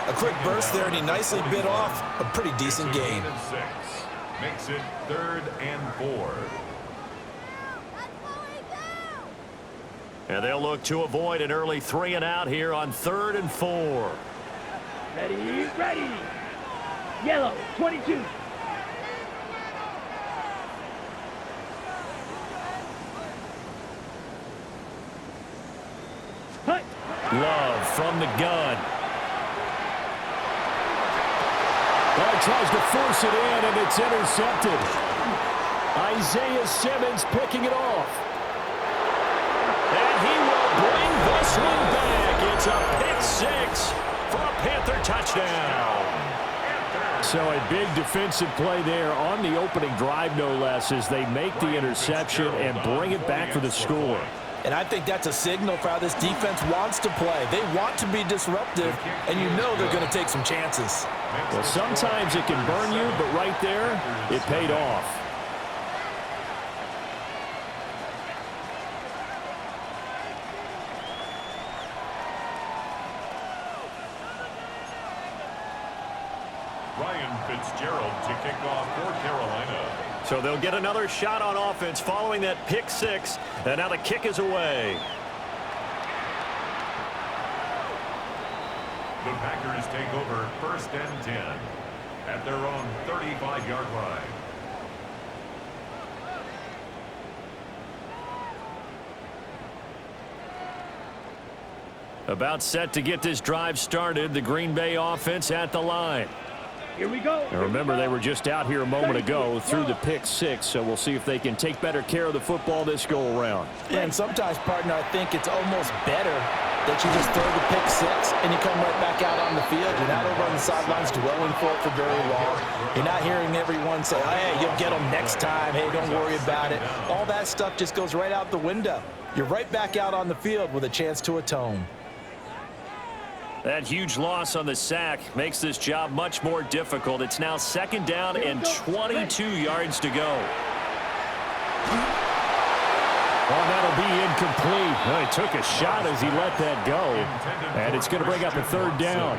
A quick burst there, and he nicely bit off a pretty decent gain. Makes it 3rd and 4. And they'll look to avoid an early 3 and out here on 3rd and 4. Ready, ready. Yellow, 22. Hut. Love from the gun. Well, tries to force it in, and it's intercepted. Isaiah Simmons picking it off. And he will bring this one back. It's a pick 6 for a Panther touchdown. So a big defensive play there on the opening drive, no less, as they make the interception and bring it back for the score. And I think that's a signal for how this defense wants to play. They want to be disruptive, and you know they're going to take some chances. Well, sometimes it can burn you, but right there, it paid off. Ryan Fitzgerald to kick off for Carolina. So they'll get another shot on offense following that pick 6, and now the kick is away. The Packers take over 1st and 10 at their own 35-yard line. About set to get this drive started, the Green Bay offense at the line. Here we go. And remember, they were just out here a moment ago through the pick 6, so we'll see if they can take better care of the football this go-around. Yeah, and sometimes, partner, I think it's almost better that you just throw the pick 6 and you come right back out on the field. You're not over on the sidelines dwelling for it for very long. You're not hearing everyone say, hey, you'll get them next time. Hey, don't worry about it. All that stuff just goes right out the window. You're right back out on the field with a chance to atone. That huge loss on the sack makes this job much more difficult. It's now 2nd down and 22 yards to go. Oh, that'll be incomplete. Well, he took a shot as he let that go. And it's going to bring up a 3rd down.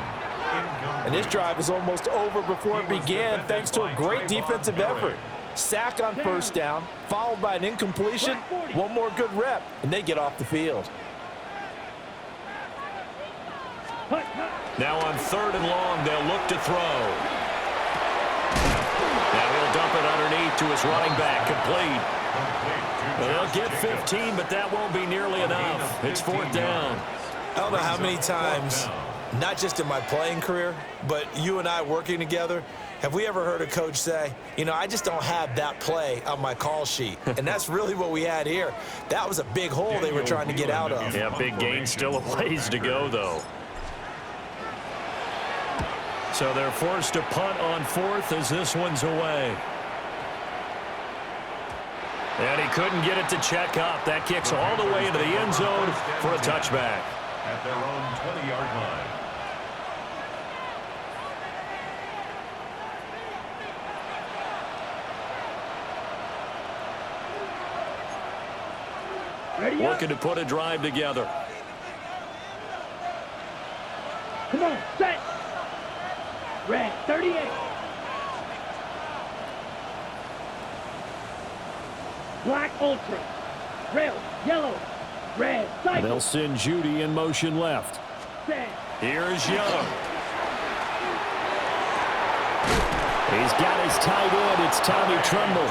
And this drive is almost over before it began thanks to a great defensive effort. Sack on 1st down, followed by an incompletion, one more good rep, and they get off the field. Now on 3rd and long, they'll look to throw. Now he'll dump it underneath to his running back, complete. Well, they'll get 15, but that won't be nearly enough. It's 4th down. I don't know how many times, not just in my playing career, but you and I working together, have we ever heard a coach say, you know, I just don't have that play on my call sheet. And that's really what we had here. That was a big hole they were trying to get out of. Yeah, big gain, still a ways to go, though. So they're forced to punt on 4th as this one's away. And he couldn't get it to check up. That kicks all the way into the end zone for a touchback. At their own 20-yard line. Ready Working to put a drive together. Come on, set. Red, 38. Black ultra. Red, yellow, red, cycle. They'll send Judy in motion left. Set. Here's Young. He's got his tight end. It's Tommy Tremble.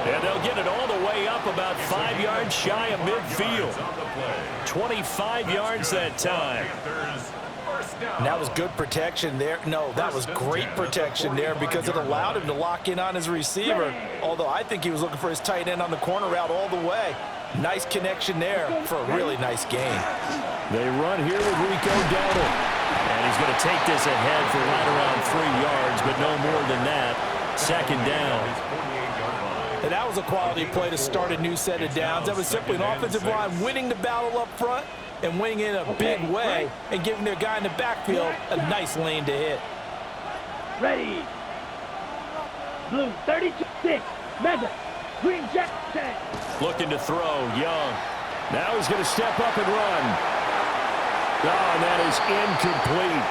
And they'll get it all the way up about 5 yards shy of midfield. 25 yards that time. And that was good protection there. No, that was great protection there because it allowed him to lock in on his receiver. Although I think he was looking for his tight end on the corner route all the way. Nice connection there for a really nice gain. They run here with Rico Dowdle. And he's going to take this ahead for right around 3 yards, but no more than that. 2nd down. And that was a quality play to start a new set of downs. That was simply an offensive line winning the battle up front and winning in a big way and giving their guy in the backfield a nice lane to hit. Ready. Blue, 32, 6, Mega, green jet, 10. Looking to throw, Young. Now he's going to step up and run. Oh, and that is incomplete.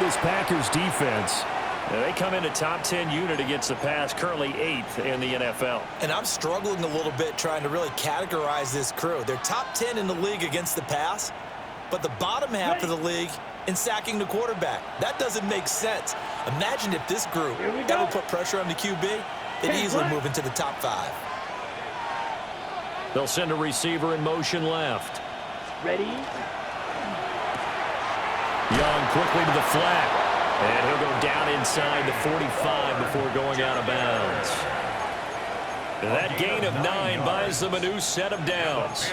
this Packers defense. They come in a top 10 unit against the pass, currently 8th in the NFL. And I'm struggling a little bit trying to really categorize this crew. They're top 10 in the league against the pass, but the bottom half of the league in sacking the quarterback. That doesn't make sense. Imagine if this group ever put pressure on the QB, they'd easily move into the top 5. They'll send a receiver in motion left. Ready? Young quickly to the flat. And he'll go down inside the 45 before going out of bounds. That gain of 9 buys them a new set of downs.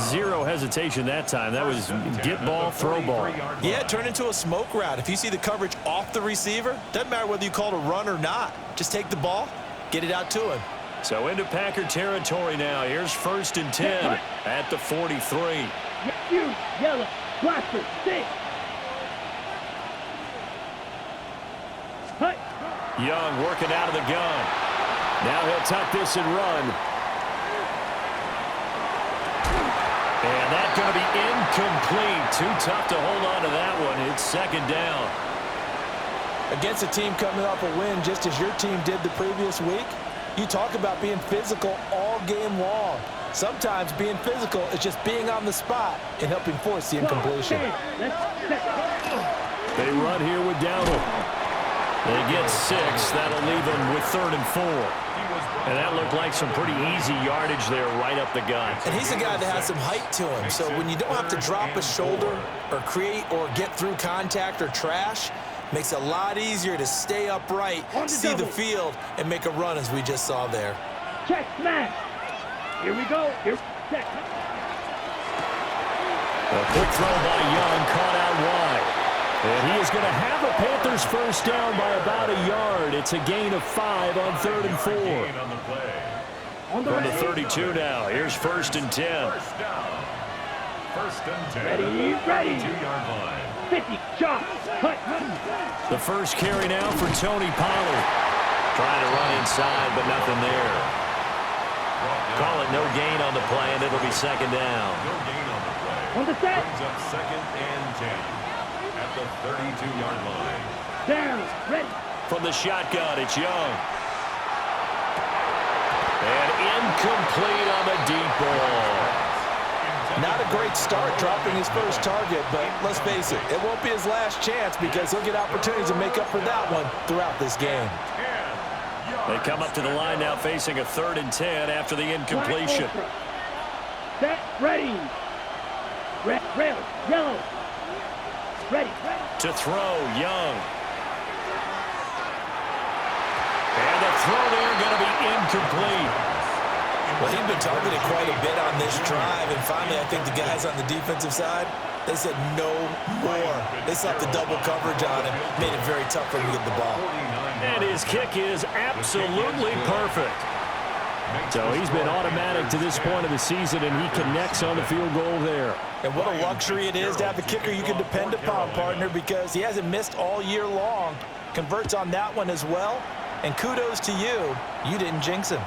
0 hesitation that time. That was get ball, throw ball. Yeah, it turned into a smoke route. If you see the coverage off the receiver, doesn't matter whether you call it a run or not. Just take the ball, get it out to him. So into Packer territory now. Here's 1st and 10 at the 43. You, yellow, blaster, 6. Hut. Young working out of the gun. Now he'll tuck this and run. And that's going to be incomplete. Too tough to hold on to that one. It's 2nd down. Against a team coming off a win just as your team did the previous week, you talk about being physical all game long. Sometimes being physical is just being on the spot and helping force the incompletion. They run here with Dowdle. They get 6. That'll leave them with 3rd and 4. And that looked like some pretty easy yardage there right up the gut. And he's a guy that has some height to him. So when you don't have to drop a shoulder or create or get through contact or trash, makes it a lot easier to stay upright, see the field, and make a run as we just saw there. Check smash. Here we go. Here. Check. A quick throw by Young, caught out wide. And he is going to have a Panthers 1st down by about a yard. It's a gain of 5 on 3rd and 4. From the 32 now. Here's 1st and 10. 1st and 10. Ready, ready. 2-yard line. 50, shot. Hut. The first carry now for Tony Pollard. Trying to run inside, but nothing there. Call it no gain on the play, and it'll be 2nd down. No gain on the play. On the set. Brings up 2nd and 10 at the 32-yard line. Down. Ready. From the shotgun, it's Young. And incomplete on the deep ball. Not a great start dropping his first target, but let's face it, it won't be his last chance because he'll get opportunities to make up for that one throughout this game. They come up to the line now facing a 3rd and 10 after the incompletion. Set, ready. Red, rail, yellow. Ready. To throw, Young. And the throw there going to be incomplete. Well, he'd been targeted quite a bit on this drive, and finally I think the guys on the defensive side, they said no more. They slapped the double coverage on him, made it very tough for him to get the ball. And his kick is absolutely perfect. So he's been automatic to this point of the season, and he connects on the field goal there. And what a luxury it is to have a kicker you can depend upon, partner, because he hasn't missed all year long. Converts on that one as well. And kudos to you. You didn't jinx him.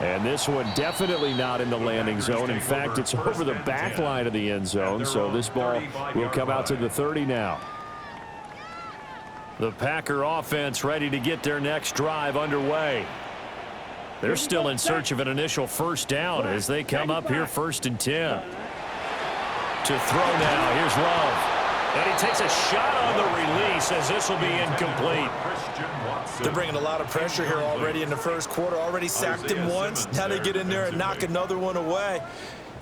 And this one definitely not in the landing zone. In fact, it's over the back line of the end zone. So this ball will come out to the 30 now. The Packer offense ready to get their next drive underway. They're still in search of an initial 1st down as they come up here 1st and 10. To throw now, here's Love. And he takes a shot on the release as this will be incomplete. They're bringing a lot of pressure here already in the first quarter. Already sacked him once. Now they get in there and knock another one away.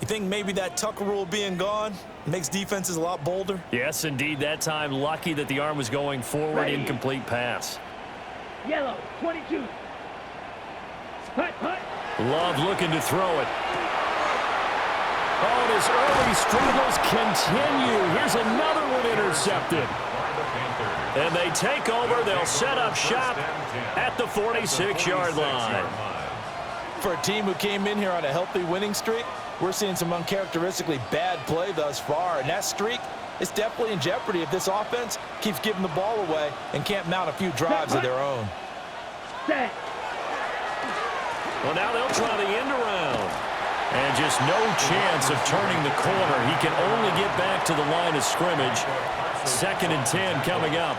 You think maybe that Tucker rule being gone makes defenses a lot bolder? Yes, indeed. That time, lucky that the arm was going forward. Incomplete pass. Yellow, 22. Hut, hut. Love looking to throw it. Oh, his early struggles continue. Here's another one intercepted. And they take over. They'll set up shop at the 46-yard line. For a team who came in here on a healthy winning streak, we're seeing some uncharacteristically bad play thus far. And that streak is definitely in jeopardy if this offense keeps giving the ball away and can't mount a few drives of their own. Set. Well, now they'll try the end around. And just no chance of turning the corner. He can only get back to the line of scrimmage. 2nd and 10 coming up.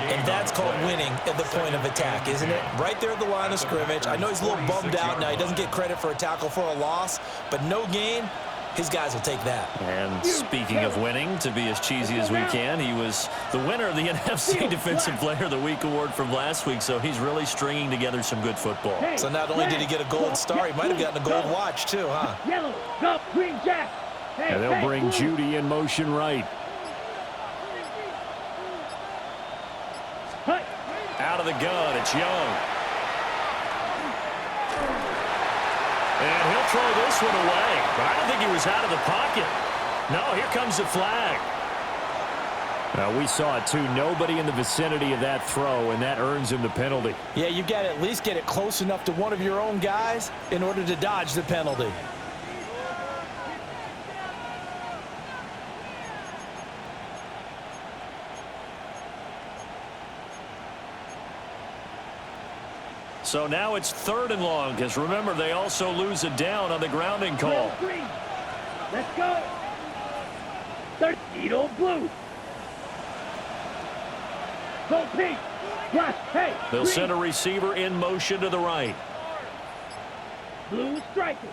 And that's called winning at the point of attack, isn't it? Right there at the line of scrimmage. I know he's a little bummed out now. He doesn't get credit for a tackle for a loss, but no gain, his guys will take that. And speaking of winning, to be as cheesy as we can, he was the winner of the NFC Defensive Player of the Week award from last week, so he's really stringing together some good football. So not only did he get a gold star, he might have gotten a gold watch too, huh? Yellow, go, green, jack. And they'll bring Judy in motion right. Out of the gun, it's Young. And he'll throw this one away. But I don't think he was out of the pocket. No, here comes the flag. We saw it too. Nobody in the vicinity of that throw, and that earns him the penalty. Yeah, you got to at least get it close enough to one of your own guys in order to dodge the penalty. So now it's 3rd and long, because remember, they also lose a down on the grounding call. Let's go. 30, blue. Go pink. Plus, hey. They'll green. send a receiver in motion to the right. Blue striker.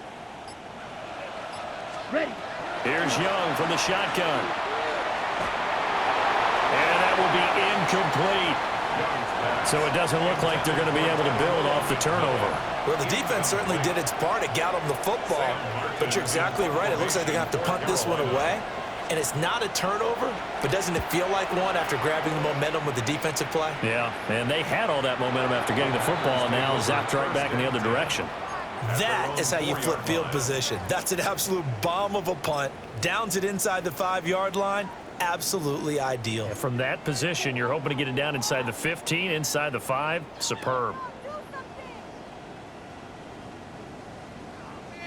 Ready. Here's Young from the shotgun. And that will be incomplete. So it doesn't look like they're going to be able to build off the turnover. Well, the defense certainly did its part to get them the football, but you're exactly right. It looks like they're going to have to punt this one away, and it's not a turnover, but doesn't it feel like one after grabbing the momentum with the defensive play? Yeah, and they had all that momentum after getting the football, and now zapped right back in the other direction. That is how you flip field position. That's an absolute bomb of a punt. Downs it inside the 5-yard line. Absolutely ideal. From that position, you're hoping to get it down inside the 15, inside the 5. Superb.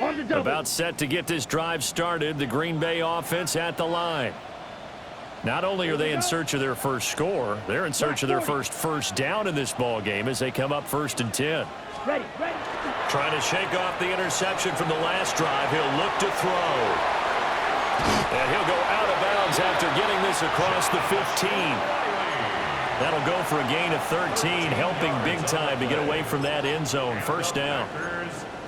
On the double. About set to get this drive started. The Green Bay offense at the line. Not only are they in search of their first score, they're in search of their first down in this ball game as they come up 1st and 10. Ready. Trying to shake off the interception from the last drive. He'll look to throw. And he'll go out of bounds after getting this across the 15. That'll go for a gain of 13, helping big time to get away from that end zone. 1st down.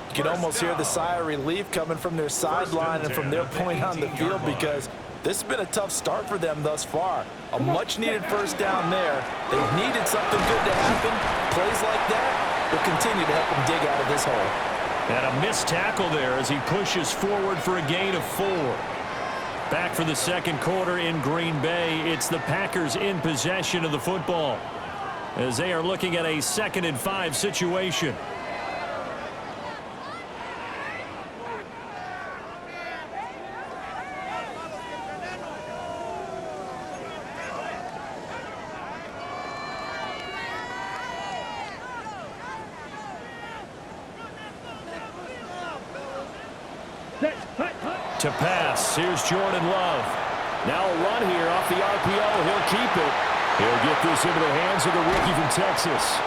You can almost hear the sigh of relief coming from their sideline and from their point on the field, because this has been a tough start for them thus far. A much-needed 1st down there. They needed something good to happen. Plays like that will continue to help them dig out of this hole. And a missed tackle there as he pushes forward for a gain of 4. Back for the 2nd quarter in Green Bay. It's the Packers in possession of the football as they are looking at a 2nd and 5 situation. To pass, here's Jordan Love. Now a run here off the RPO. He'll keep it. He'll get this into the hands of the rookie from Texas.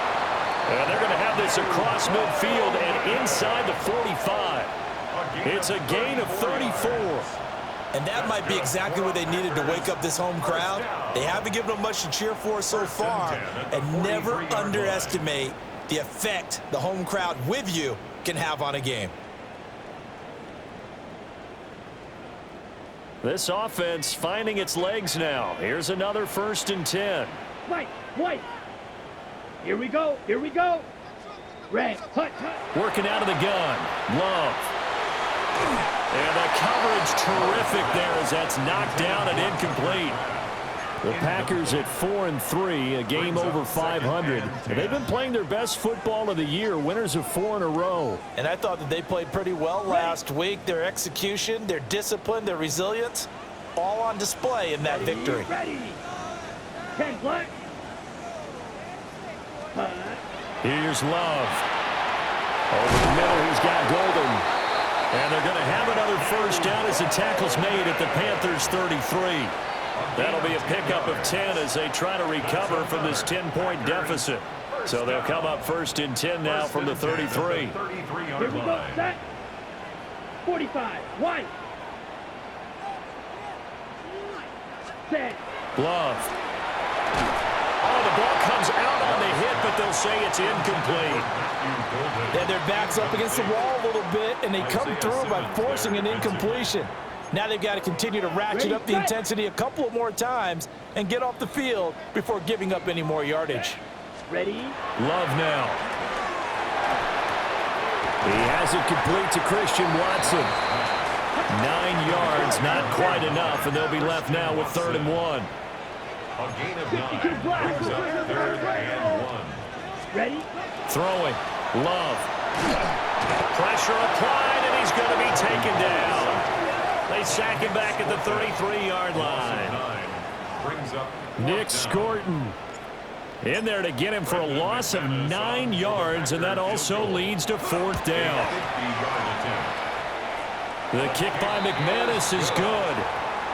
And they're going to have this across midfield and inside the 45. It's a gain of 34. And that might be exactly what they needed to wake up this home crowd. They haven't given them much to cheer for so far. And never underestimate the effect the home crowd with you can have on a game. This offense finding its legs now. Here's another 1st and 10. White. Here we go. Red. Hut. Working out of the gun. Love. And the coverage terrific there as that's knocked down and incomplete. The Packers at 4-3, a game over 500. And they've been playing their best football of the year, winners of 4 in a row. And I thought that they played pretty well last week. Their execution, their discipline, their resilience, all on display in that victory. Ready. 10 black. Here's Love. Over the middle, he's got Golden. And they're going to have another 1st down as the tackle's made at the Panthers' 33. That'll be a pickup of 10 as they try to recover from this 10-point deficit. So they'll come up 1st and 10 now from the 33. Here we go, set. 45. One. Set. Love. Oh, the ball comes out on the hit, but they'll say it's incomplete. Yeah, their back's up against the wall a little bit, and they come through by forcing an incompletion. Now they've got to continue to ratchet up the intensity a couple of more times and get off the field before giving up any more yardage. Ready? Love now. He has it complete to Christian Watson. 9 yards, not quite enough, and they'll be left now with 3rd and 1. A gain of 9 brings up 3rd and 1. Ready? Throwing. Love. Pressure applied, and he's going to be taken down. They sack him back at the 33-yard line. Brings up Nick Scorton in there to get him for a loss of 9 yards, and that also leads to 4th down. The kick by McManus is good,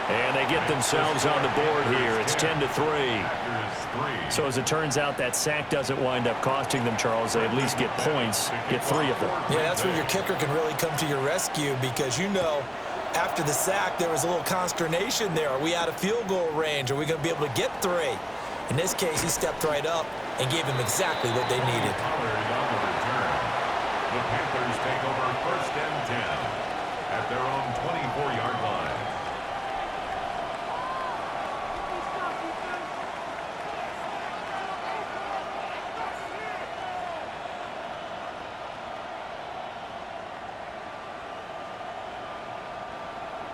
and they get themselves on the board here. It's 10-3. So as it turns out, that sack doesn't wind up costing them, Charles. They at least get points, get 3 of them. Yeah, that's where your kicker can really come to your rescue because, you know, after the sack, there was a little consternation there. Are we out of field goal range? Are we going to be able to get 3? In this case, he stepped right up and gave them exactly what they needed. The Panthers take over 1st and 10 at their own 24-yard line.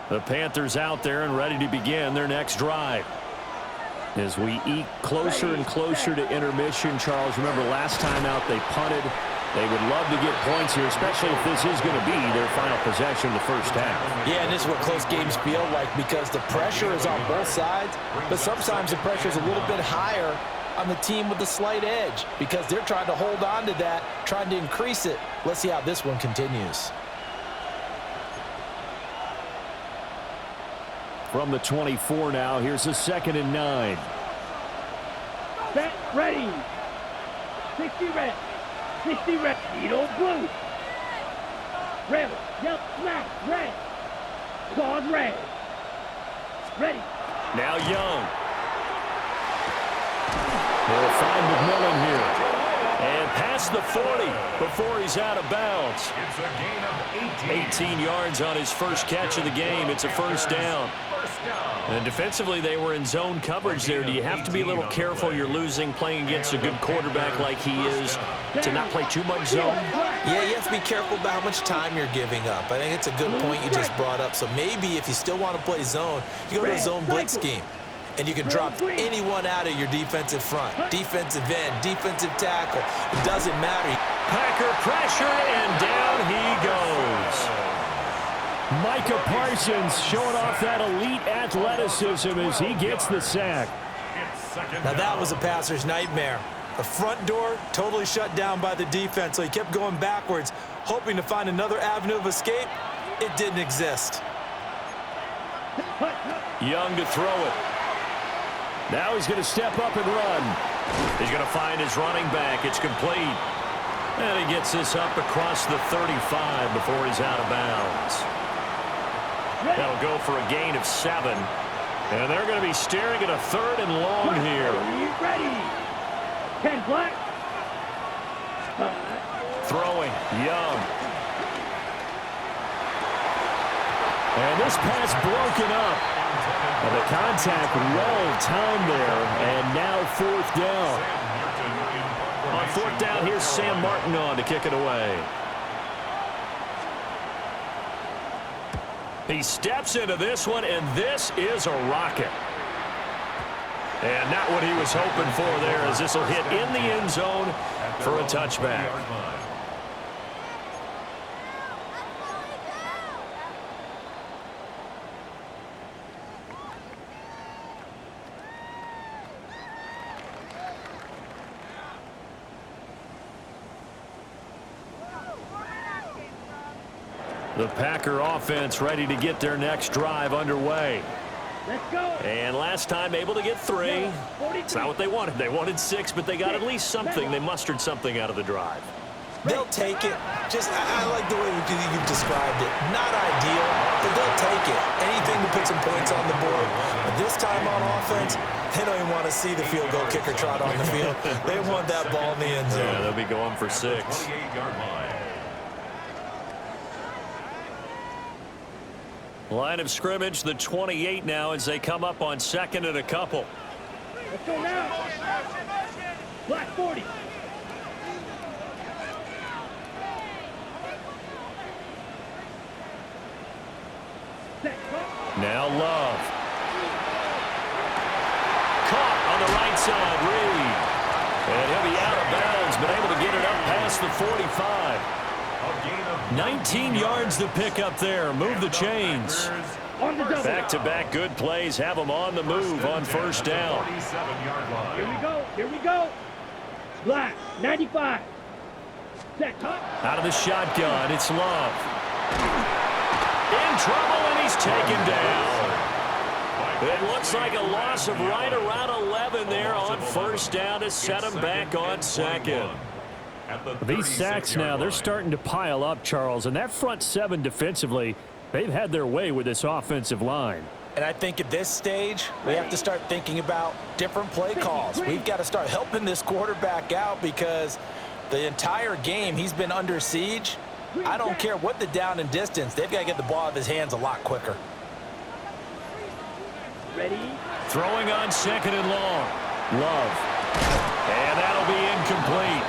The Panthers out there and ready to begin their next drive. As we eke closer and closer to intermission, Charles, remember last time out they punted. They would love to get points here, especially if this is going to be their final possession of the first half. Yeah, and this is what close games feel like because the pressure is on both sides, but sometimes the pressure is a little bit higher on the team with the slight edge because they're trying to hold on to that, trying to increase it. Let's see how this one continues. From the 24 now, here's a 2nd and 9. Set. Ready. 60 red. 60 red. Edo blue. Rebel. Yelp. Smack. Red. Claude red. Ready. Now Young. They'll find McMillan here. And past the 40 before he's out of bounds. It's a gain of 18 yards on his first catch of the game. It's a 1st down. And defensively, they were in zone coverage there. Do you have to be a little careful? You're losing, playing against a good quarterback like he is, to not play too much zone? Yeah, you have to be careful about how much time you're giving up. I think it's a good point you just brought up. So maybe if you still want to play zone, you go to a zone blitz scheme. And you can drop anyone out of your defensive front. Defensive end, defensive tackle. It doesn't matter. Packer pressure, and down he goes. Micah Parsons showing off that elite athleticism as he gets the sack. Now that was a passer's nightmare. The front door totally shut down by the defense, so he kept going backwards, hoping to find another avenue of escape. It didn't exist. Young to throw it. Now he's going to step up and run. He's going to find his running back. It's complete. And he gets this up across the 35 before he's out of bounds. That'll go for a gain of 7. And they're going to be staring at a 3rd and long here. Ready. 10 black. Throwing. Young. And this pass broken up. And the contact well timed there. And now 4th down. On 4th down, here's Sam Martin on to kick it away. He steps into this one, and this is a rocket. And not what he was hoping for there, as this will hit in the end zone for a touchback. The Packer offense ready to get their next drive underway. Let's go. And last time able to get 3. It's not what they wanted. They wanted 6, but they got at least something. They mustered something out of the drive. They'll take it. I like the way you've described it. Not ideal, but they'll take it. Anything to put some points on the board. But this time on offense, they don't even want to see the field goal kicker trot on the field. They want that ball in the end zone. Yeah, they'll be going for 6. 28-yard line. Line of scrimmage, the 28 now as they come up on 2nd and a couple. Let's go now. Black 40. Now Love. Caught on the right side, Reed. And he'll be out of bounds, but able to get it up past the 45. 19 yards to pick up there. Move the chains. Back-to-back good plays have them on the move on first down. Here we go. Here we go. Black 95. Set top. Out of the shotgun, it's Love. In trouble, and he's taken down. It looks like a loss of right around 11 there on first down to set him back on 2nd. These sacks now, they're starting to pile up, Charles, and that front 7 defensively, they've had their way with this offensive line. And I think at this stage, we have to start thinking about different play calls. We've got to start helping this quarterback out because the entire game he's been under siege. I don't care what the down and distance. They've got to get the ball out of his hands a lot quicker. Ready? Throwing on 2nd and long. Love. And that'll be incomplete.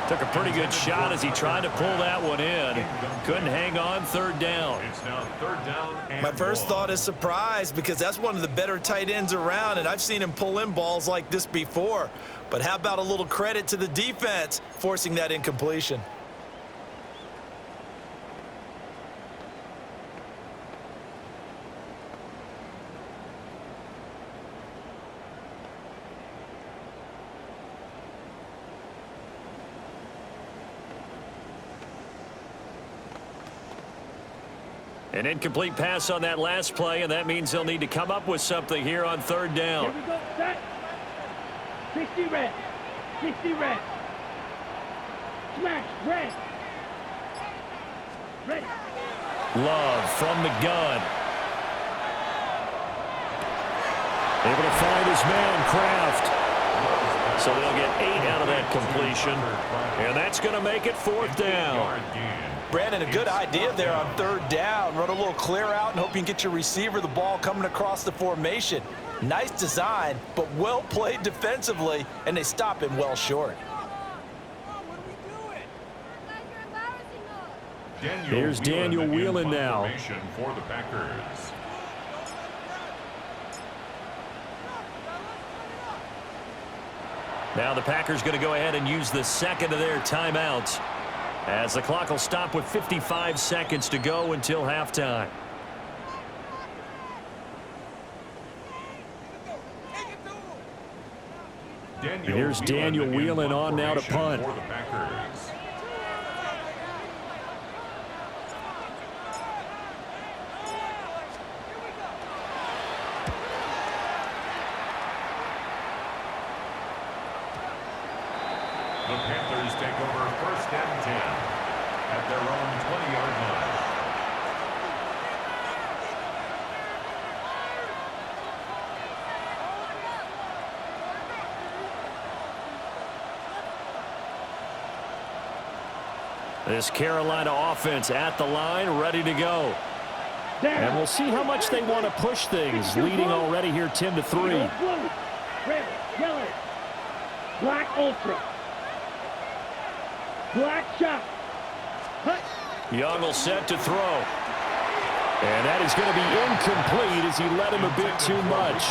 Took a pretty good shot as he tried to pull that one in. Couldn't hang on 3rd down. It's now 3rd down and My first long. thought is surprise because that's one of the better tight ends around, and I've seen him pull in balls like this before. But how about a little credit to the defense forcing that incompletion? An incomplete pass on that last play, and that means they'll need to come up with something here on 3rd down. Here we go. Set. 60 red. 60 red. Smash red. Ready. Love from the gun. Able to find his man, Kraft. So they'll get 8 out of that completion, and that's going to make it 4th down. Brandon, a good idea there on 3rd down. Run a little clear out and hope you can get your receiver the ball coming across the formation. Nice design, but well played defensively, and they stop him well short. Here's Daniel Whelan now. For the Packers. Now the Packers going to go ahead and use the 2nd of their timeouts, as the clock will stop with 55 seconds to go until halftime. Here's Daniel Whelan on now to punt. For the Packers. The Panthers take over 1st and 10 at their own 20-yard line. This Carolina offense at the line, ready to go. And we'll see how much they want to push things, leading already here 10-3. Blue. Red. Yellow. Black ultra. Black shot. Cut. Young will set to throw. And that is going to be incomplete as he led him a bit too much.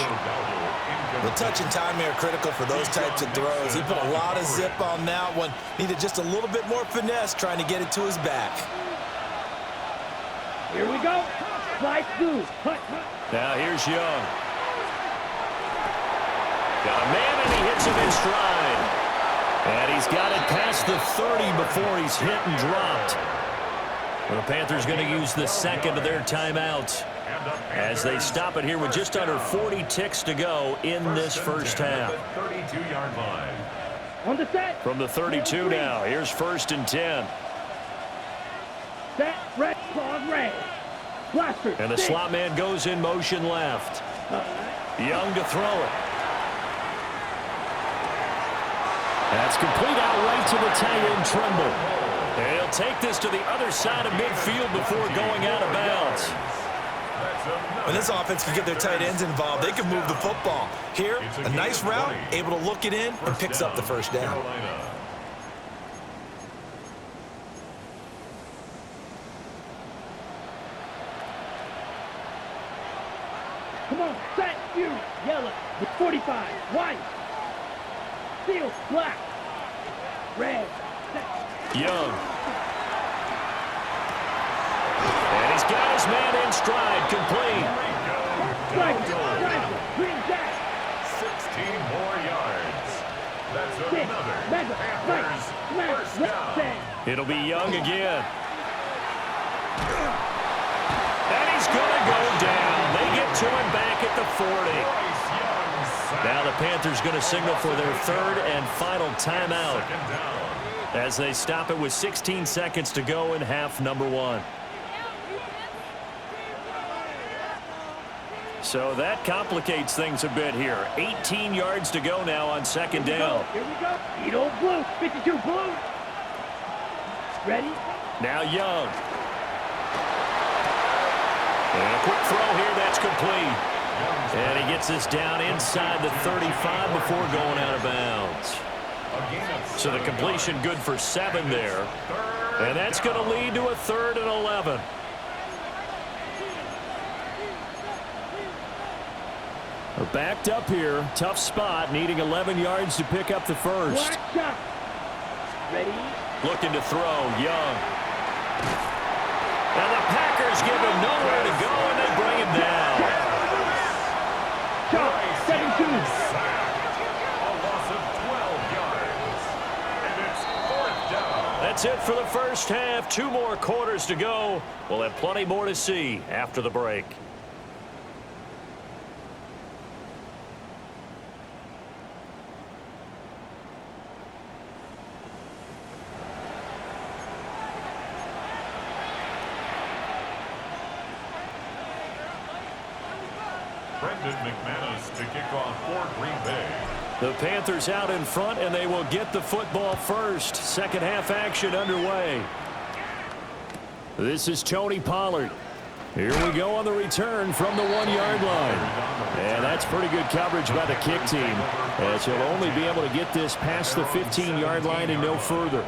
The touch and timing are critical for those types of throws. He put a lot of zip on that one. Needed just a little bit more finesse trying to get it to his back. Here we go. Slide through. Cut. Now here's Young. Got a man and he hits him in stride. And he's got it past the 30 before he's hit and dropped. Well, the Panthers going to use the 2nd of their timeouts as they stop it here with just under 40 ticks to go in this first half. 32-yard line. On the set. From the 32 now. Here's 1st and 10. Set, red, claws, red. Blaster. And the slot man goes in motion left. Young to throw it. That's complete out right to the tight end, Tremble. And he'll take this to the other side of midfield before going out of bounds. When this offense can get their tight ends involved, they can move the football. Here, a nice route, able to look it in, and picks up the first down. Come on, set, you, yellow, with 45, white, steel, black, red, set. Young. And he's got his man in stride, complete. Green jack. 16 more yards. That's another Panthers first down. It'll be Young again. And he's going to go down. They get to him back at the 40. Now the Panthers going to signal for their 3rd and final timeout as they stop it with 16 seconds to go in half number 1. So that complicates things a bit here. 18 yards to go now on 2nd down. Here we go. Eat old blue. 52 blue. Ready? Now Young. And a quick throw here. That's complete. And he gets this down inside the 35 before going out of bounds. So the completion good for 7 there. And that's going to lead to a 3rd and 11. We're backed up here. Tough spot, needing 11 yards to pick up the first. Ready? Looking to throw, Young. And the Packers give him nowhere to go, and they bring him down. Shot, 17. A loss of 12 yards. And it's 4th down. That's it for the first half. 2 more quarters to go. We'll have plenty more to see after the break. McManus to kick off for Green Bay. The Panthers out in front, and they will get the football first. Second half action underway. This is Tony Pollard. Here we go on the return from the 1-yard line. And that's pretty good coverage by the kick team, as he'll only be able to get this past the 15-yard line and no further.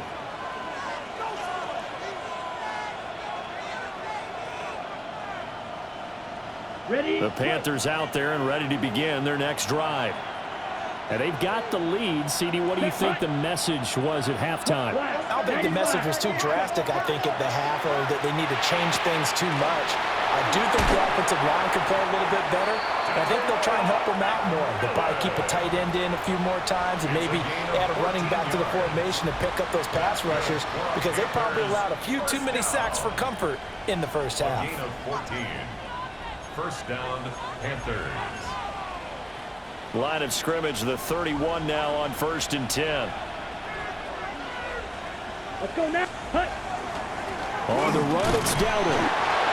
Ready? The Panthers out there and ready to begin their next drive. And they've got the lead. CD, what do you think the message was at halftime? I don't think the message was too drastic, I think, at the half, or that they need to change things too much. I do think the offensive line can play a little bit better. I think they'll try and help them out more. They'll probably keep a tight end in a few more times and maybe add a running back to the formation to pick up those pass rushers, because they probably allowed a few too many sacks for comfort in the first half. Gain of 14. First down, Panthers. Line of scrimmage, the 31 now on 1st and 10. Let's go now. Hut. On the run, it's Dowdle.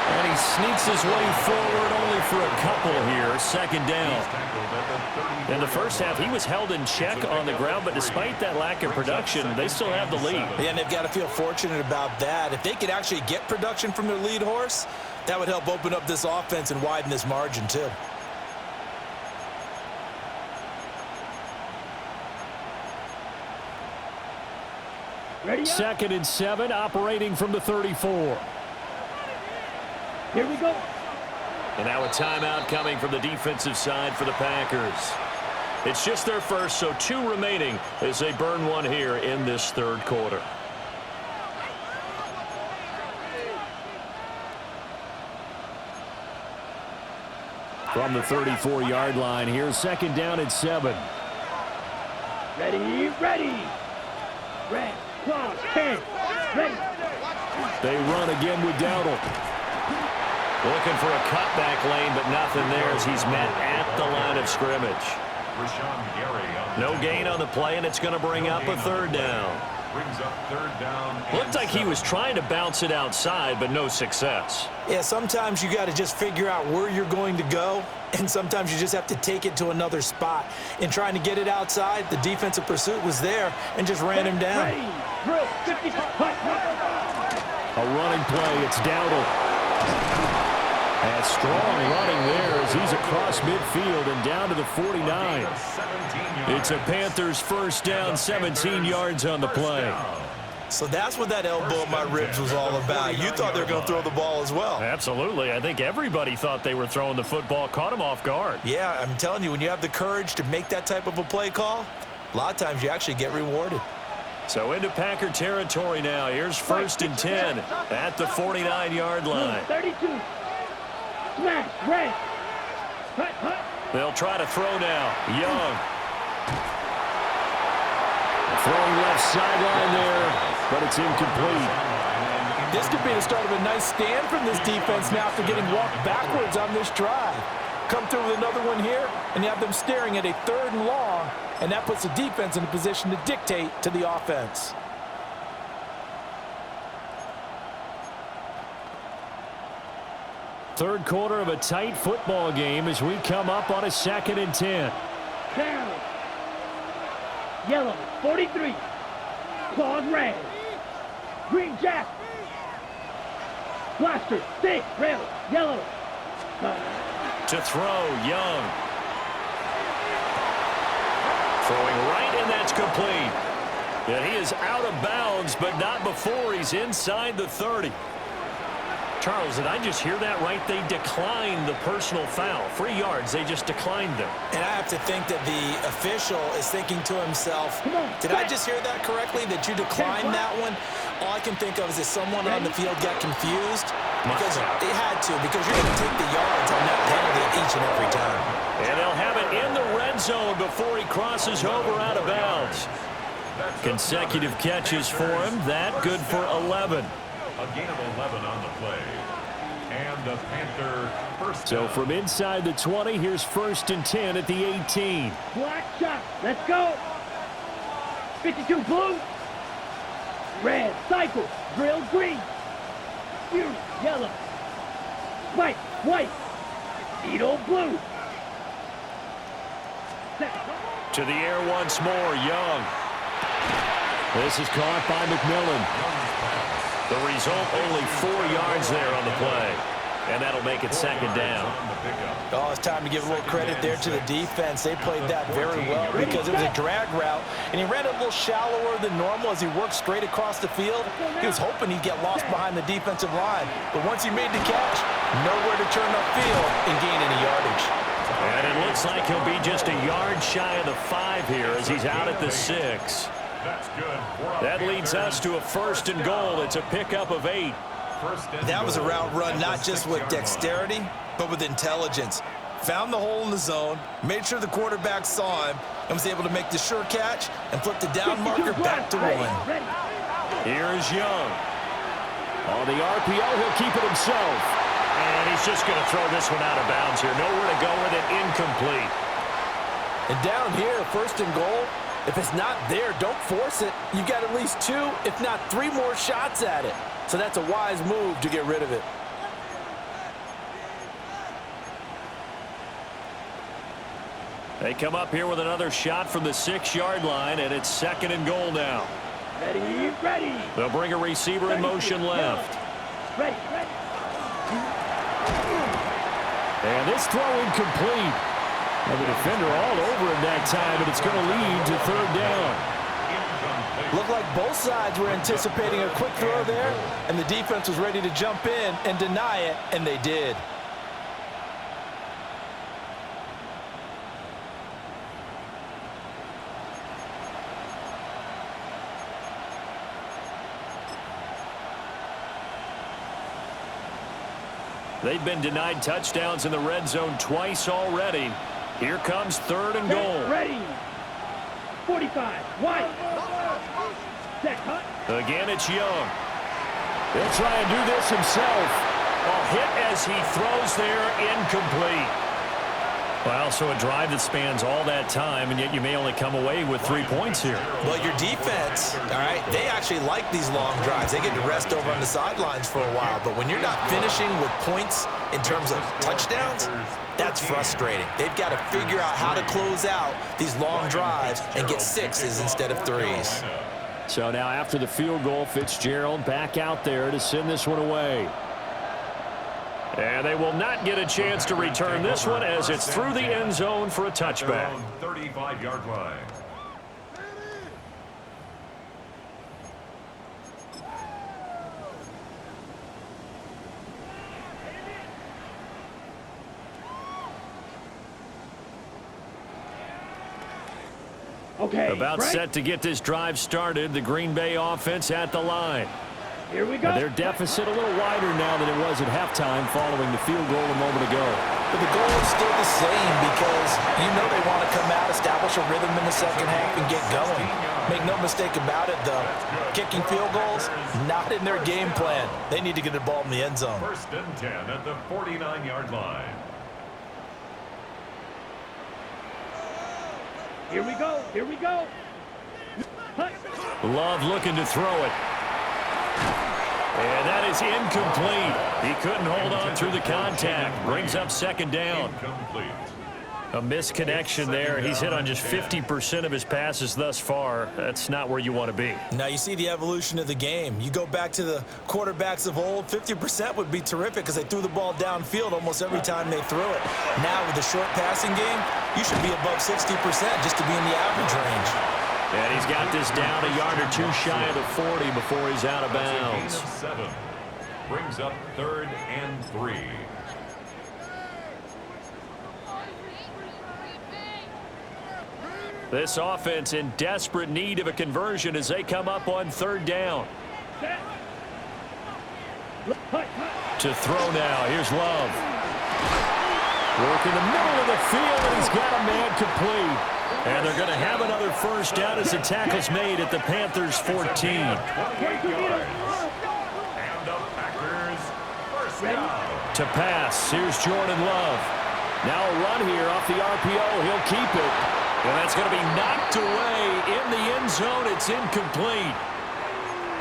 And he sneaks his way forward only for a couple here. 2nd down. In the first half, he was held in check on the ground, but despite that lack of production, they still have the lead. Yeah, and they've got to feel fortunate about that. If they could actually get production from their lead horse, that would help open up this offense and widen this margin too. Ready? 2nd and 7, operating from the 34. Here we go. And now a timeout coming from the defensive side for the Packers. It's just their first, so 2 remaining as they burn one here in this 3rd quarter. From the 34-yard line, here's 2nd down and 7. Ready, ready. Red, claws, 10. Ready. They run again with Dowdle. Looking for a cutback lane, but nothing there as he's met at the line of scrimmage. No gain on the play, and it's going to bring up a third down. Brings up third down. Looked like he was trying to bounce it outside, but no success. Yeah, sometimes you got to just figure out where you're going to go, and sometimes you just have to take it to another spot. In trying to get it outside, the defensive pursuit was there and just ran him down. A running play. It's Dowdle. And strong running there as he's across midfield and down to the 49. It's a Panthers first down, 17 yards on the play. So that's what that elbow in my ribs was all about. You thought they were going to throw the ball as well. Absolutely. I think everybody thought they were throwing the football, caught him off guard. Yeah, I'm telling you, when you have the courage to make that type of a play call, a lot of times you actually get rewarded. So into Packer territory now. Here's first and 10 at the 49-yard line. 32. Smash, red. They'll try to throw now. Young. Throwing left sideline there, but it's incomplete. This could be the start of a nice stand from this defense now after getting walked backwards on this drive. Come through with another one here, and you have them staring at a third and long, and that puts the defense in a position to dictate to the offense. Third quarter of a tight football game as we come up on a 2nd and 10. Down. Yellow, 43. Claws red. Green jack. Blaster, 6, red, yellow. To throw, Young. Throwing right, and that's complete. And he is out of bounds, but not before he's inside the 30. Charles, did I just hear that right? They declined the personal foul. 3 yards, they just declined them. And I have to think that the official is thinking to himself, did I just hear that correctly, that you declined that one? All I can think of is that someone on the field got confused. Because it had to, because you're going to take the yards on that penalty each and every time. And they'll have it in the red zone before he crosses over out of bounds. Consecutive catches for him. That good for 11. A gain of 11 on the play. And the Panther first down. So from inside the 20, here's first and 10 at the 18. Black shot, let's go. 52 blue. Red, cycle, drill green. Fuse, yellow. Spike, white. Needle blue. To the air once more, Young. This is caught by McMillan. The result, only 4 yards there on the play. And that'll make it second down. Oh, it's time to give a little credit there to the defense. They played that very well because it was a drag route, and he ran it a little shallower than normal as he worked straight across the field. He was hoping he'd get lost behind the defensive line, but once he made the catch, nowhere to turn upfield and gain any yardage. And it looks like he'll be just a yard shy of the 5 here as he's out at the 6. That's good. That leads us to a first and goal. It's a pickup of 8. That was a route run not just with dexterity, but with intelligence. Found the hole in the zone, made sure the quarterback saw him, and was able to make the sure catch and flip the down marker back to 1. Here's Young. On the RPO, he'll keep it himself. And he's just going to throw this one out of bounds here. Nowhere to go with it. Incomplete. And down here, first and goal, if it's not there, don't force it. You've got at least 2, if not 3 more shots at it. So that's a wise move to get rid of it. They come up here with another shot from the 6-yard line, and it's second and goal now. Ready, ready. They'll bring a receiver in motion left. Ready, ready. And this throw incomplete. And the defender all over him that time, and it's going to lead to third down. Looked like both sides were anticipating a quick throw there, and the defense was ready to jump in and deny it, and they did. They've been denied touchdowns in the red zone twice already. Here comes third and goal. Ready. 45. White. Set cut. Again, it's Young. He'll try and do this himself. A hit as he throws there, incomplete. Well, so a drive that spans all that time, and yet you may only come away with 3 points here. Well, your defense, all right, they actually like these long drives. They get to rest over on the sidelines for a while. But when you're not finishing with points in terms of touchdowns, that's frustrating. They've got to figure out how to close out these long drives and get 6s instead of 3s. So now after the field goal, Fitzgerald back out there to send this one away. And they will not get a chance to return this one as it's through the end zone for a touchback. 35-yard line. Okay. About break. set to get this drive started. The Green Bay offense at the line. Here we go. Their deficit a little wider now than it was at halftime following the field goal a moment ago. But the goal is still the same because you know they want to come out, establish a rhythm in the second half, and get going. Make no mistake about it, though. Kicking field goals, not in their game plan. They need to get the ball in the end zone. 1st and 10 at the 49-yard line. Here we go. Here we go. Love looking to throw it. And that is incomplete. He couldn't hold on through the contact. Brings up 2nd down. Incomplete. A misconnection there. He's hit on just 50% of his passes thus far. That's not where you want to be. Now you see the evolution of the game. You go back to the quarterbacks of old, 50% would be terrific because they threw the ball downfield almost every time they threw it. Now with the short passing game, you should be above 60% just to be in the average range. And he's got this down a yard or two shy of the 40 before he's out of bounds. 7. Brings up 3rd and 3. This offense in desperate need of a conversion as they come up on 3rd down. To throw now. Here's Love. Work in the middle of the field, and he's got a man complete. And they're going to have another 1st down as the tackle's made at the Panthers' 14. And the Packers 1st down. To pass, here's Jordan Love. Now a run here off the RPO. He'll keep it. And that's going to be knocked away in the end zone. It's incomplete.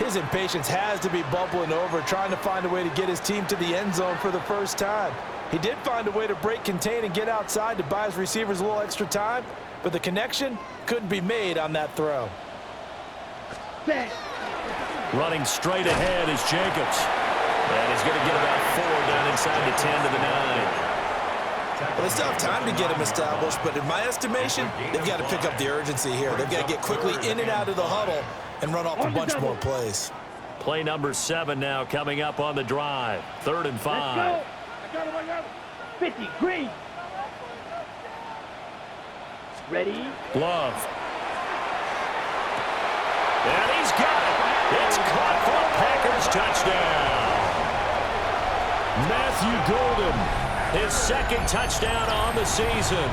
His impatience has to be bubbling over, trying to find a way to get his team to the end zone for the first time. He did find a way to break, contain, and get outside to buy his receivers a little extra time, but the connection couldn't be made on that throw. Running straight ahead is Jacobs. And he's going to get about 4 down inside the 10 to the 9. Well, they still have time to get him established, but in my estimation, they've got to pick up the urgency here. They've got to get quickly in and out of the huddle and run off a bunch more plays. Play number 7 now coming up on the drive. 3rd and 5. 50, green. Ready? Love. And he's got it. It's caught for a Packers touchdown. Matthew Golden. His 2nd touchdown on the season.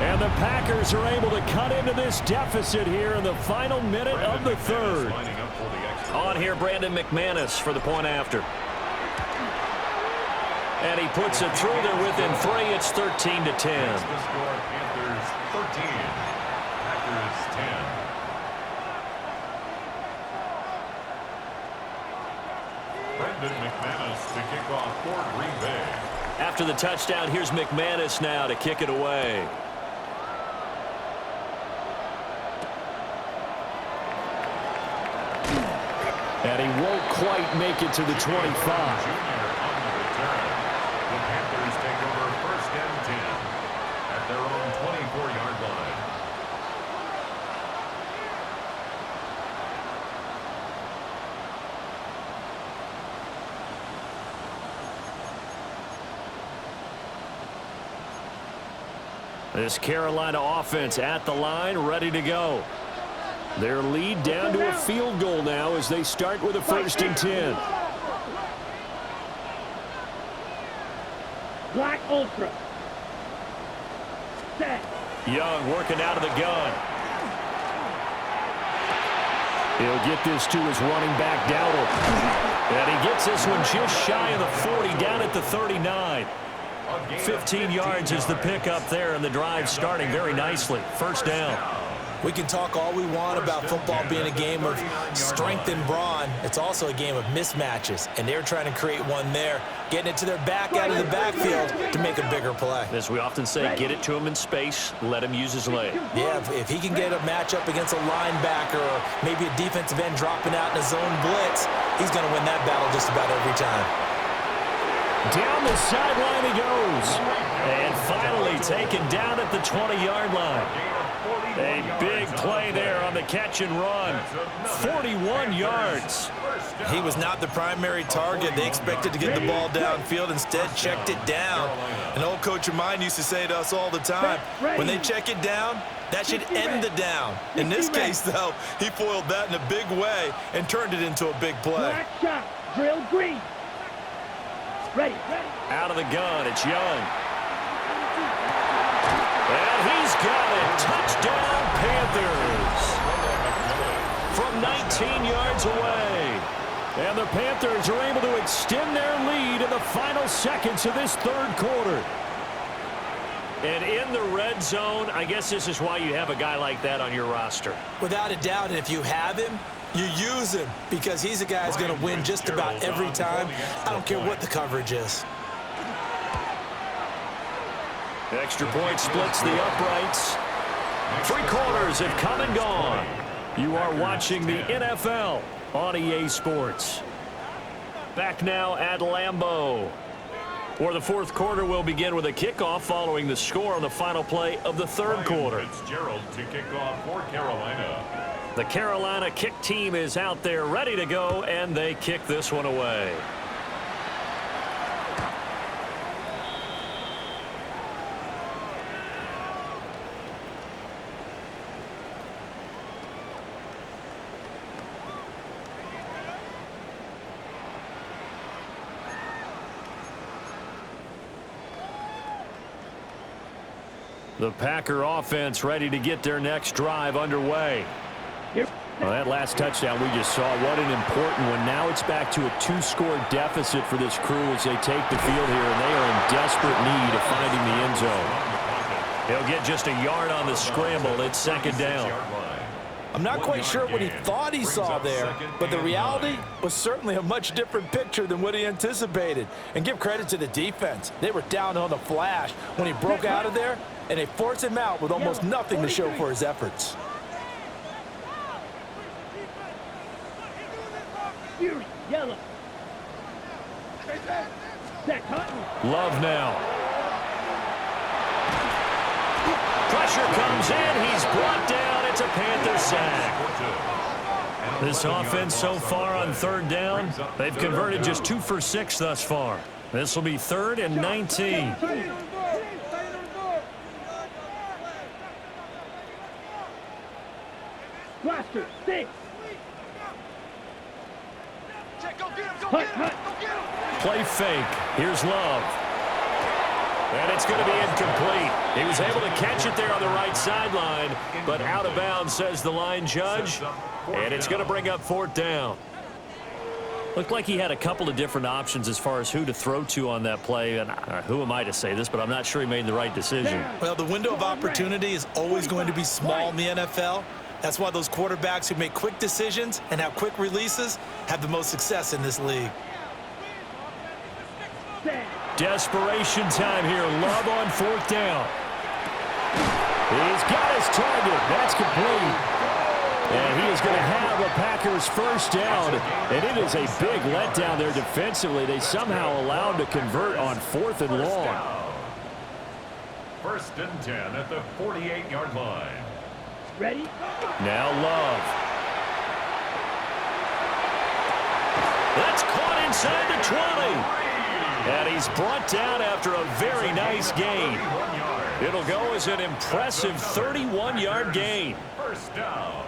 And the Packers are able to cut into this deficit here in the final minute of the 3rd. On here, Brandon McManus for the point after. And he puts it through there within 3. It's 13-10. The score, Panthers 13. Packers 10. Brandon McManus to kick off for Green Bay. After the touchdown, here's McManus now to kick it away. And he won't quite make it to the 25. Junior on the return. The Panthers take over 1st and 10 at their own 24-yard line. This Carolina offense at the line, ready to go. Their lead down to a field goal now as they start with a 1st and 10. Black Ultra. Set. Young working out of the gun. He'll get this to his running back, Dowdle. And he gets this one just shy of the 40, down at the 39. 15 yards is the pickup there, and the drive starting very nicely. First down. We can talk all we want about football being a game of strength and brawn. It's also a game of mismatches, and they're trying to create one there, getting it to their back out of the backfield to make a bigger play. As we often say, get it to him in space, let him use his leg. Yeah, if he can get a matchup against a linebacker or maybe a defensive end dropping out in a zone blitz, he's going to win that battle just about every time. Down the sideline he goes. And finally taken down at the 20-yard line. A big play there on the catch and run. 41 yards. He was not the primary target. They expected to get the ball downfield. Instead, checked it down. An old coach of mine used to say to us all the time, when they check it down, that should end the down. In this case, though, he foiled that in a big way and turned it into a big play. Black shot, drill green. Ready. Out of the gun, it's Young. And he's got it. Touchdown, Panthers. From 19 yards away. And the Panthers are able to extend their lead in the final seconds of this third quarter. And in the red zone, I guess this is why you have a guy like that on your roster. Without a doubt, and if you have him, you use him because he's a guy who's going to win just about every time. I don't care what the coverage is. Extra point splits the uprights. 3 quarters have come and gone. You are watching the NFL on EA Sports. Back now at Lambeau. For the fourth quarter, we'll begin with a kickoff following the score on the final play of the third quarter. Fitzgerald to kick off for Carolina. The Carolina kick team is out there ready to go, and they kick this one away. The Packer offense ready to get their next drive underway. Well, that last touchdown we just saw, what an important one. Now it's back to a 2-score deficit for this crew as they take the field here, and they are in desperate need of finding the end zone. He'll get just a yard on the scramble. It's second down. I'm not quite sure what he thought he saw there, but the reality was certainly a much different picture than what he anticipated. And give credit to the defense. They were down on the flash when he broke out of there, and they forced him out with almost nothing to show for his efforts. Yellow. Love now. Pressure comes in. He's brought down. It's a Panther sack. This offense so far on third down, they've converted just 2 for 6 thus far. This will be 3rd and 19. Blaster, 6. Play fake. Here's Love. And it's going to be incomplete. He was able to catch it there on the right sideline, but out of bounds, says the line judge. And it's going to bring up 4th down. Looked like he had a couple of different options as far as who to throw to on that play. And who am I to say this, but I'm not sure he made the right decision. Well, the window of opportunity is always going to be small in the NFL. That's why those quarterbacks who make quick decisions and have quick releases have the most success in this league. Desperation time here. Love on 4th down. He's got his target. That's complete. And he is going to have a Packers first down. And it is a big letdown there defensively. They somehow allowed to convert on 4th and long. 1st and 10 at the 48-yard line. Ready? Now Love. That's caught inside the 20. And he's brought down after a very nice gain. It'll go as an impressive 31-yard gain. First down.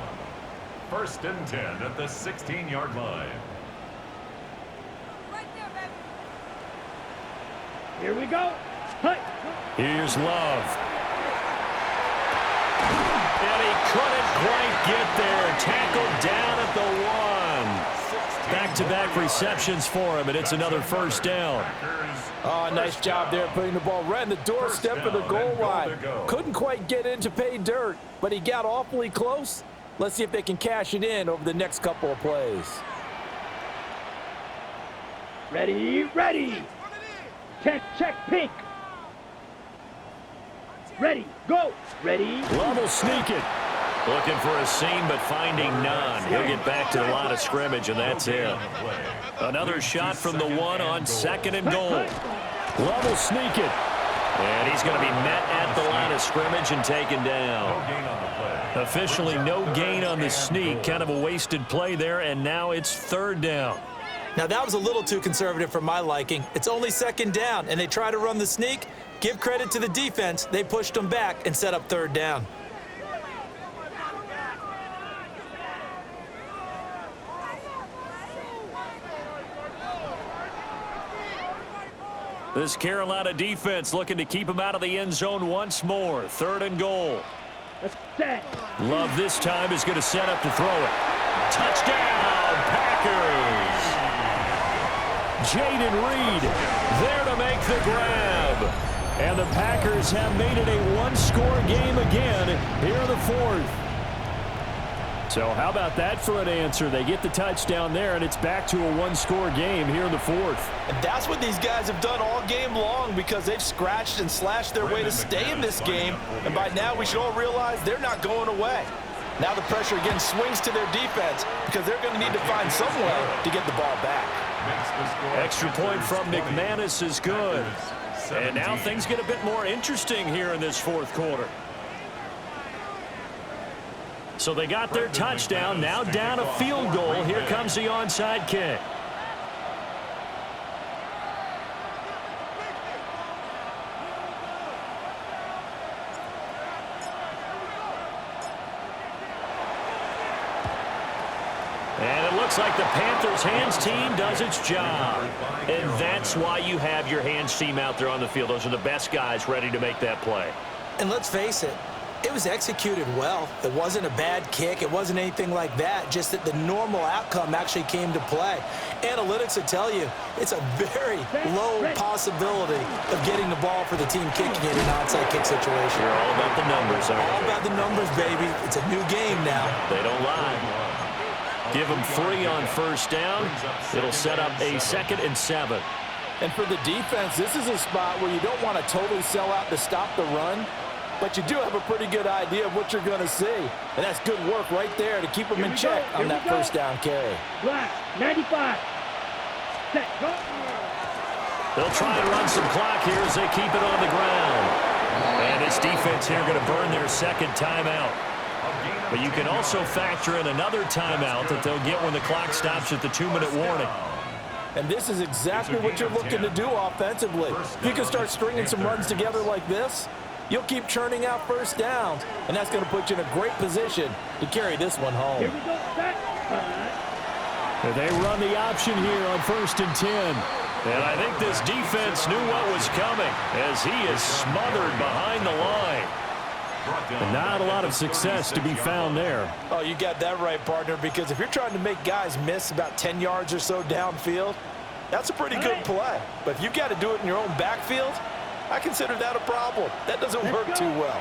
1st and 10 at the 16-yard line. Here we go. Hut. Here's Love. And he couldn't quite get there. Tackled down at the 1. Back back-to-back receptions for him, and it's another first down. Oh, nice job there putting the ball right in the doorstep of the goal line. Couldn't quite get in to pay dirt, but he got awfully close. Let's see if they can cash it in over the next couple of plays. Ready, ready. Check pink. Ready, go. Ready. Love will sneak it. Looking for a seam, but finding none. He'll get back to the line of scrimmage, and that's it. Another shot from the one on 2nd and goal. Love will sneak it. And he's going to be met at the line of scrimmage and taken down. Officially no gain on the sneak. Kind of a wasted play there, and now it's 3rd down. Now, that was a little too conservative for my liking. It's only 2nd down, and they try to run the sneak. Give credit to the defense. They pushed them back and set up 3rd down. This Carolina defense looking to keep him out of the end zone once more. 3rd and goal. Let's set. Love this time is going to set up to throw it. Touchdown, Packers! Jaden Reed there to make the grab. And the Packers have made it a one-score game again here in the 4th. So how about that for an answer? They get the touchdown there, and it's back to a one-score game here in the 4th. And that's what these guys have done all game long because they've scratched and slashed their way to stay in this game. And by now, we should all realize they're not going away. Now the pressure again swings to their defense because they're going to need to find some way to get the ball back. Extra point from McManus is good. And now things get a bit more interesting here in this 4th quarter. So they got their touchdown, now down a field goal. Here comes the onside kick. And it looks like the Panthers' hands team does its job. And that's why you have your hands team out there on the field. Those are the best guys ready to make that play. And let's face it, it was executed well. It wasn't a bad kick. It wasn't anything like that, just that the normal outcome actually came to play. Analytics will tell you it's a very low possibility of getting the ball for the team kicking it in an onside kick situation. You're all about the numbers, aren't you? All about the numbers, baby. It's a new game now. They don't lie. Give them 3 on 1st down. It'll set up a 2nd and 7. And for the defense, this is a spot where you don't want to totally sell out to stop the run, but you do have a pretty good idea of what you're going to see. And that's good work right there to keep them in check on that 1st down carry. Black, 95. Set, go. They'll try and run some clock here as they keep it on the ground. And this defense here going to burn their 2nd timeout. But you can also factor in another timeout that they'll get when the clock stops at the 2-minute warning. And this is exactly what you're looking to do offensively. If you can start stringing some runs together like this, you'll keep churning out 1st downs, and that's going to put you in a great position to carry this one home. Here we go, set. And they run the option here on 1st and 10. And I think this defense knew what was coming as he is smothered behind the line. And not a lot of success to be found there. Oh, you got that right, partner, because if you're trying to make guys miss about 10 yards or so downfield, that's a pretty good play. But if you've got to do it in your own backfield, I consider that a problem. That doesn't work too well.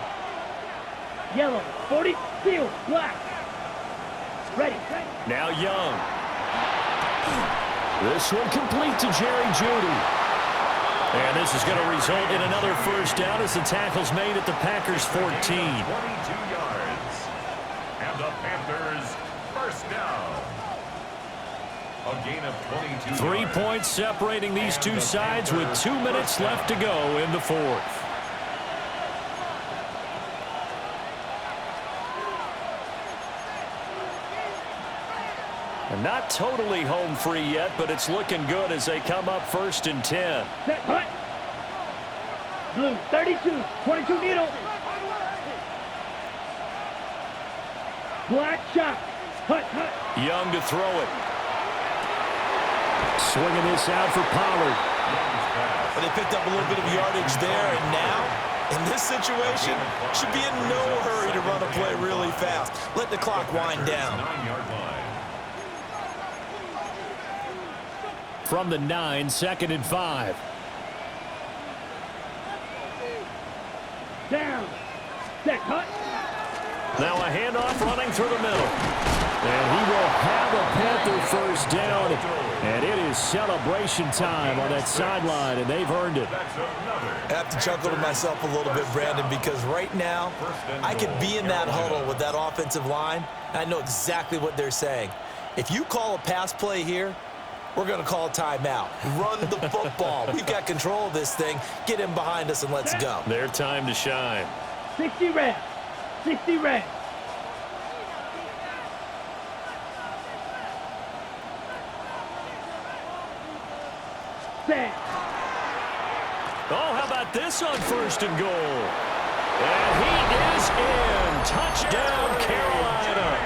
Yellow, 40, field, black. Ready. Now Young. This one complete to Jerry Jeudy. And this is going to result in another 1st down as the tackle's made at the Packers' 14. 22 yards. And the Panthers' 1st down. A gain of 22 3 yards. points separating these two sides with 2 minutes left to go in the 4th. And not totally home free yet, but it's looking good as they come up 1st and 10. Set, hut. Blue, 32, 22 needle. Black shot. Hut. Young to throw it. Swinging this out for Pollard. But they picked up a little bit of yardage there, and now, in this situation, should be in no hurry to run a play really fast. Let the clock wind down. 9-yard line. from the 9, 2nd and 5. Down. Set cut. Now a handoff running through the middle. And he will have a Panther first down. And it is celebration time on that sideline, and they've earned it. I have to chuckle to myself a little bit, Brandon, because right now I could be in that huddle with that offensive line, and I know exactly what they're saying. If you call a pass play here, we're going to call a timeout. Run the football. We've got control of this thing. Get him behind us and let's go. Their time to shine. 60 reps. 60 reps. Set. Oh, how about this on 1st and goal? And he is in. Touchdown, Carolina.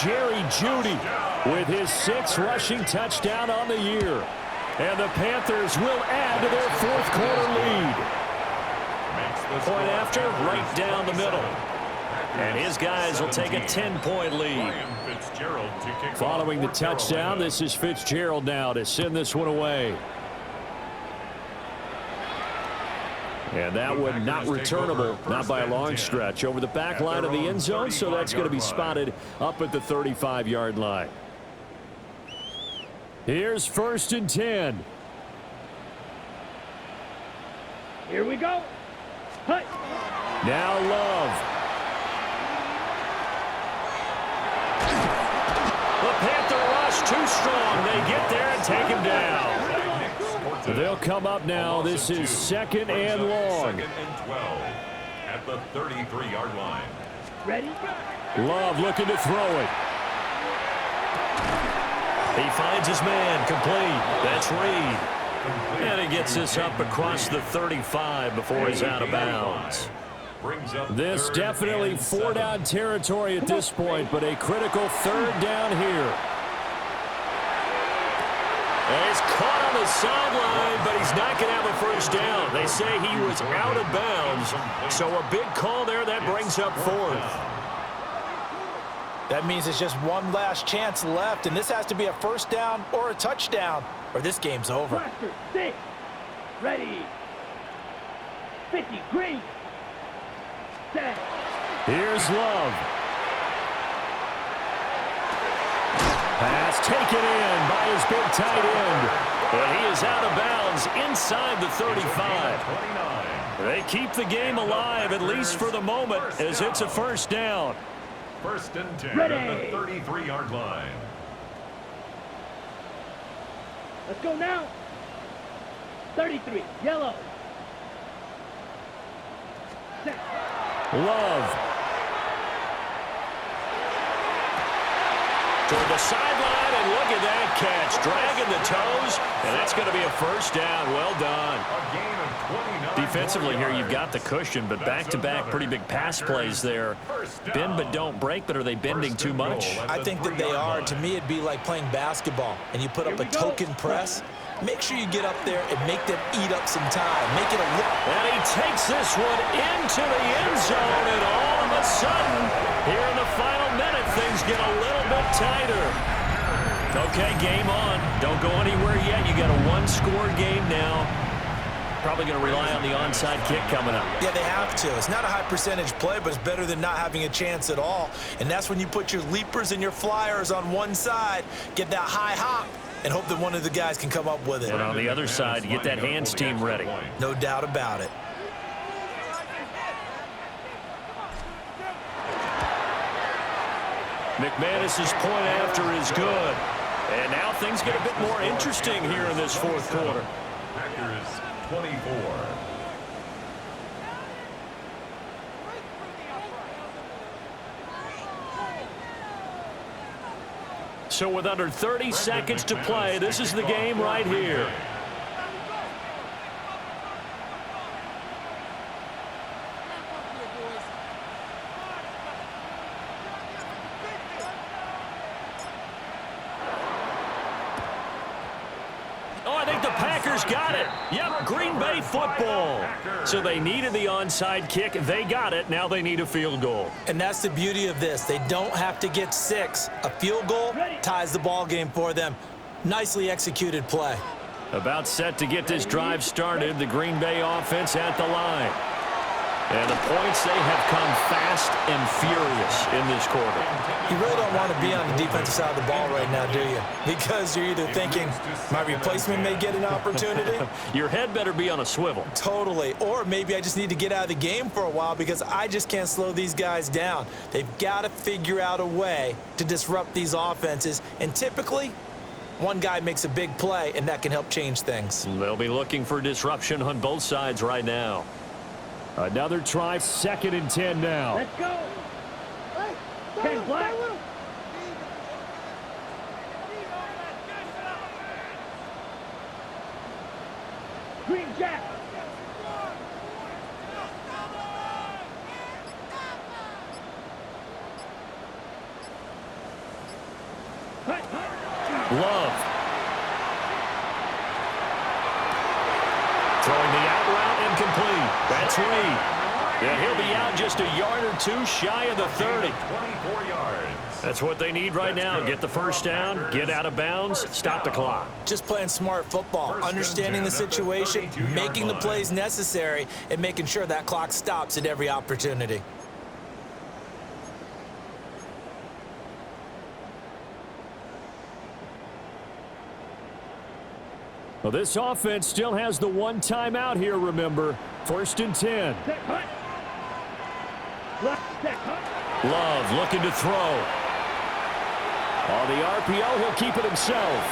Jerry Jeudy with his 6th rushing touchdown on the year. And the Panthers will add to their 4th quarter lead. Point after, right down the middle. And his guys will take a 10-point lead. Following the touchdown, this is Fitzgerald now to send this one away. And that one not returnable, not by a long stretch, over the back line of the end zone, so that's going to be spotted up at the 35-yard line. Here's 1st and 10. Here we go. Hut. Now Love. The Panther rush too strong. They get there and take him down. They'll come up now. This is 2nd and long. 2nd and 12 at the 33-yard line. Ready? Love looking to throw it. He finds his man, complete. That's Reed. And he gets this up across the 35 before he's out of bounds. This definitely 4-down territory at this point, but a critical 3rd down here. And he's caught on the sideline, but he's not going to have a first down. They say he was out of bounds, so a big call there that brings up 4th. That means it's just one last chance left, and this has to be a first down or a touchdown, or this game's over. Cluster 6. Ready. 50. Green. Set. Here's Love. Pass taken in by his big tight end. But he is out of bounds inside the 35. They keep the game alive, at least for the moment, as it's a first down. 1st and 10 Ready. at the 33-yard line. Let's go now. 33. Yellow. Set. Love. Toward the sideline, and look at that catch. Dragging the toes, and that's going to be a first down. Well done. A gain of 29 Defensively here, you've got the yards. cushion, but back-to-back pretty big pass plays there. Bend but don't break, but are they bending too much? I think that they are. To me, it'd be like playing basketball, and you put up a token press. Make sure you get up there and make them eat up some time. Make it a look. And he takes this one into the end zone, and all of a sudden, here in the final minute, things get a little bit tighter. Okay, game on. Don't go anywhere yet. You got a one-score game now. Probably going to rely on the onside kick coming up. Yeah, they have to. It's not a high percentage play, but it's better than not having a chance at all. And that's when you put your leapers and your flyers on one side, get that high hop, and hope that one of the guys can come up with it. And on the other side, you get that hands team ready. No doubt about it. McManus's point after is good. And now things get a bit more interesting here in this 4th quarter. Packers 24. So with under 30 seconds to play, this is the game right here. Oh, I think the Packers got it. Yep, Green Bay football. So they needed the onside kick. They got it. Now they need a field goal. And that's the beauty of this. They don't have to get 6. A field goal ties the ball game for them. Nicely executed play. About set to get this drive started, the Green Bay offense at the line. And the points, they have come fast and furious in this quarter. You really don't want to be on the defensive side of the ball right now, do you? Because you're either thinking, my replacement may get an opportunity. Your head better be on a swivel. Totally. Or maybe I just need to get out of the game for a while because I just can't slow these guys down. They've got to figure out a way to disrupt these offenses. And typically, one guy makes a big play, and that can help change things. They'll be looking for disruption on both sides right now. Another try, 2nd and 10 now. Let's go. 10 black. Green Jack. Love. Throwing the out route incomplete. That's Reed. And he'll be out just a yard or two shy of the 30. 24 yards. That's what they need right now. Get the first down, get out of bounds, stop the clock. Just playing smart football, understanding the situation, making the plays necessary, and making sure that clock stops at every opportunity. Well, this offense still has the one timeout here, remember. 1st and 10. Love looking to throw. On the RPO, he'll keep it himself.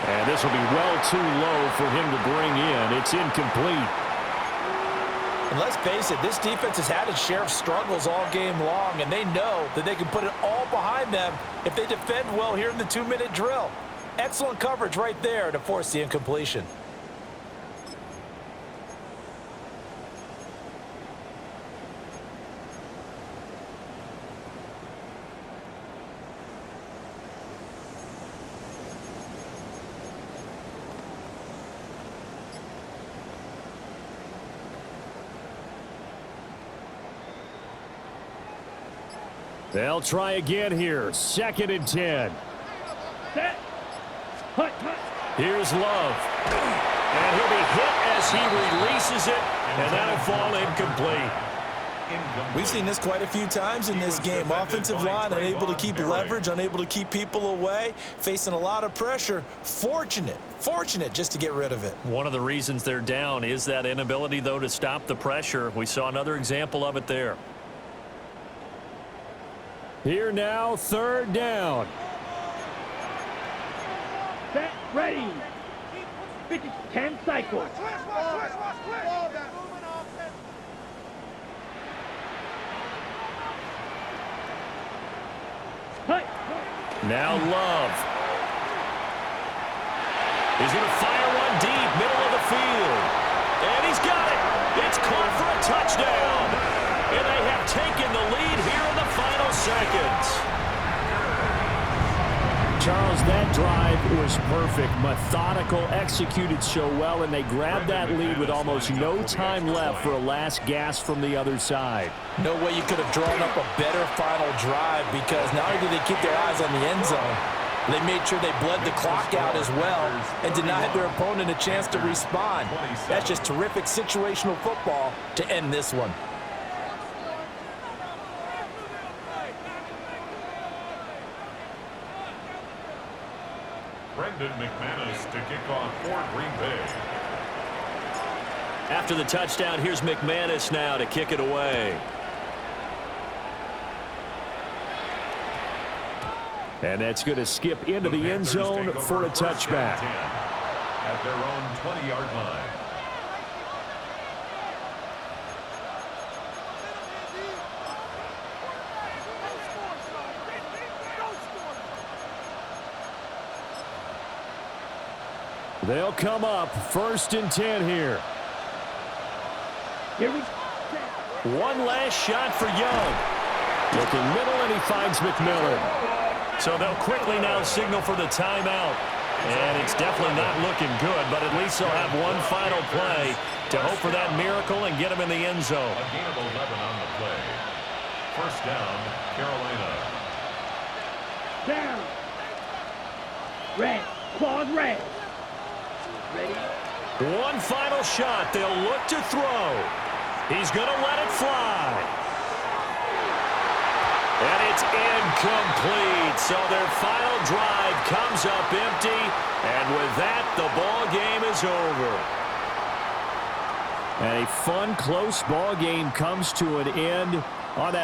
And this will be well too low for him to bring in. It's incomplete. And let's face it, this defense has had its share of struggles all game long, and they know that they can put it all behind them if they defend well here in the 2-minute drill. Excellent coverage right there to force the incompletion. They'll try again here. 2nd and 10. Set. Hut, hut. Here's Love. And he'll be hit as he releases it, and that'll fall incomplete. We've seen this quite a few times in this game. Offensive line unable to keep leverage, unable to keep people away, facing a lot of pressure. Fortunate just to get rid of it. One of the reasons they're down is that inability, though, to stop the pressure. We saw another example of it there. Here now, 3rd down. Set. Ready. 10 cycles. Hut. Now Love. He's going to fire one deep, middle of the field. And he's got it. It's caught for a touchdown. And they have taken the lead here in the final seconds. Charles, that drive was perfect. Methodical, executed so well, and they grabbed that lead with almost no time left for a last gasp from the other side. No way you could have drawn up a better final drive because not only did they keep their eyes on the end zone, they made sure they bled the clock out as well and denied their opponent a chance to respond. That's just terrific situational football to end this one. Brendan McManus to kick off for Green Bay. After the touchdown, here's McManus now to kick it away. And that's going to skip into the end zone for a touchback. At their own 20-yard line. They'll come up 1st and 10 here. Here we go. One last shot for Young. Looking middle, and he finds McMillan. So they'll quickly now signal for the timeout. And it's definitely not looking good, but at least they'll have one final play to hope for that miracle and get him in the end zone. A gain of 11 on the play. 1st down, Carolina. Down. Red. Claws red. Ready? One final shot. They'll look to throw. He's going to let it fly. And it's incomplete. So their final drive comes up empty. And with that, the ball game is over. And a fun, close ball game comes to an end on that.